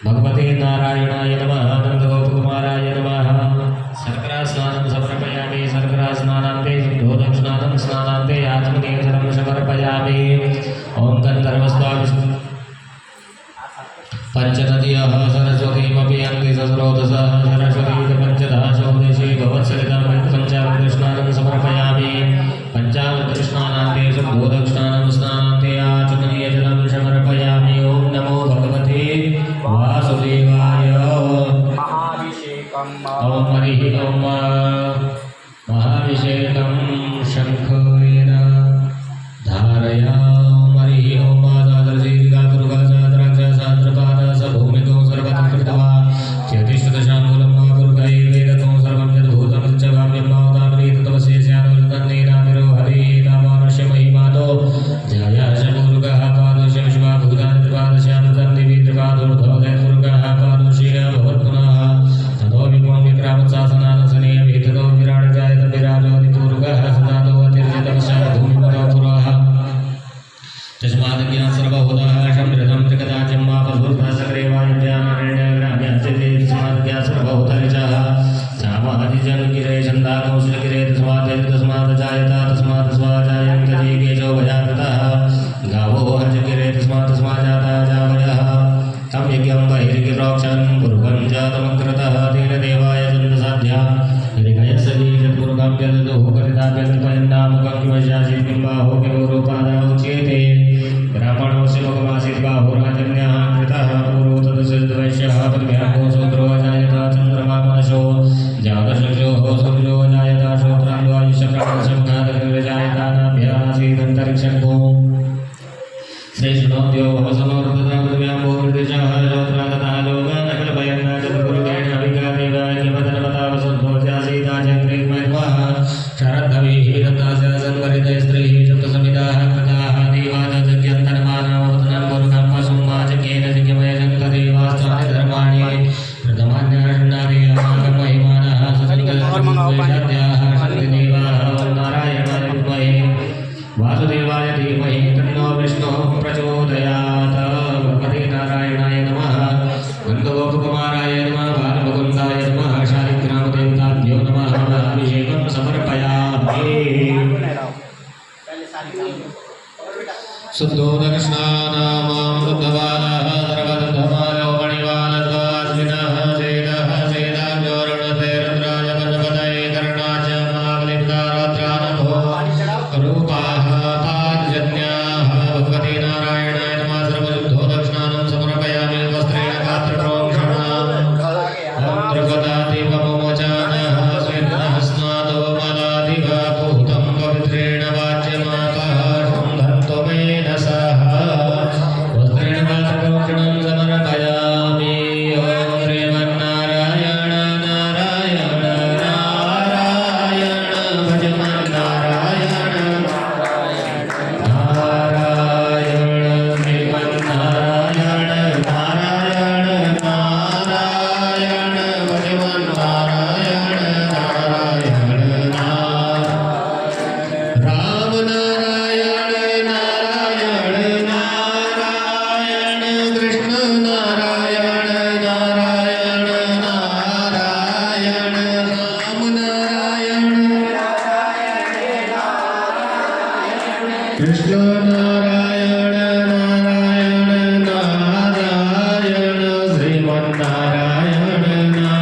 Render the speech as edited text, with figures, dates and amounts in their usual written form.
भगवते नारायणाय नमः। नन्दगोपकुमाराय नमः। शर्करा स्नानं समर्पयामि। शर्करा स्नानान्ते शुद्धोदकस्नानं स्नानान्ते आत्मनेत्रं समर्पयामि। ओं गन्धर्वस्वामी पंचनद्यः सरस्वतीमपि अन्ति सस्रोतसः सरस्वती पंचधा चौदशी भवत्सरितं पञ्चामृतस्नानं समर्पयामि। पञ्चामृतस्नानान्ते शुद्धोदकस्नानं स्नानान्ते आचमनीयजलं समर्पयामि। ॐ नमो भगवते वासुदेवाय। ॐ हरिः ॐ। महाभिषेकं शङ्खेन धारयामि। हरिः ॐ। दादरजीविका दुर्गा जातराक्षा सान्द्रपाद भूमिको सर्वतं कृत्वा चेतिष्ठदशामूलं मा दुर्गै वेदतो सर्वं यद्भूतं च वाम्यं मातामरीत तपस्येस्यानुतन्नेनातिरो हरिः नामानस्य महिमातो जयाश दुर्गः पादस्य विश्वाभूतानि त्रिपादस्यामृतं दिवि त्रिपादोर्ध्वोदय दुर्गः पादोषीः भवत्पुनः ततो विपुं विक्रामत्सासनानसने विहितो विराट जायत विराजोति दुर्गः सदातो अतिर्जितमस्या भूमिपतो पुरः तस्माद् ज्ञान सर्वभूतः शमृतं त्रिकदाचं मापभूतः सक्रेवायुज्ञानरेण्यग्राम्यस्ते तस्माद् ज्ञान सर्वभूतरिचः सामादिजनगिरे छन्दाकौशलगिरे तस्माद् जायत तस्मात् स्वाजायन्त जीकेशो भजातः गावो हर्षगिरे तस्मात् स्वाजाता जावयः तं यज्ञं बहिर्गिरोक्षन् पूर्वं जातमग्रतः तेन देवाय चन्द्रसाध्या हरिकयसलीजत्पूर्वं यदुः करिताभ्यन्तपयन्नामुखं किमशासीत् किं बाहो किमूरोपादः उच्यते ब्राह्मणोऽस्य मुखमासीत् बाहुराजन्यः कृतः पूर्वो तदसिद्धवैश्यः पद्भ्यागो शूद्रो जायता चन्द्रमा मनसो जातशक्षोः सूर्यो जायता श्रोत्राण्वायुष्यप्राणशङ्खादग्निर्जायता नाभ्यासीदन्तरिक्षङ्गो श्रेष्ठोद्यो भवसमोर्धता पृथिव्याम्बो निर्दिशः श्रोत्रादतः लोकानखिलभयन्ना चतुर्गुरुकेण अभिगादेवाग्यपदनपतावसुद्धो जासीताचक्रेग्मैर्वः शरद्धविः दत्तास्य संवरितै स्त्रीः सप्तसमिताः कृताः देवादजज्ञन्तनमानावतनं गुरुकं वसुमाचकेन जिज्ञमयजन्तदेवास्तानि धर्माणि कृतमान्यान्नादयामाकमहिमानः ससङ्कल्पद्वैषाद्याः शक्तिदेवाः नारायणाय विद्महे वासुदेवाय धीमहि तन्नो विष्णुः प्रचोदयात्। भगवते नारायणाय नमः। नन्दगोपकुमाराय नमः। बालमुकुन्दाय नमः। शालिग्रामदेवताभ्यो नमः। अभिषेकं समर्पयामि। शुद्धोदकस्नानामां शुद्धबालः सर्वदधमा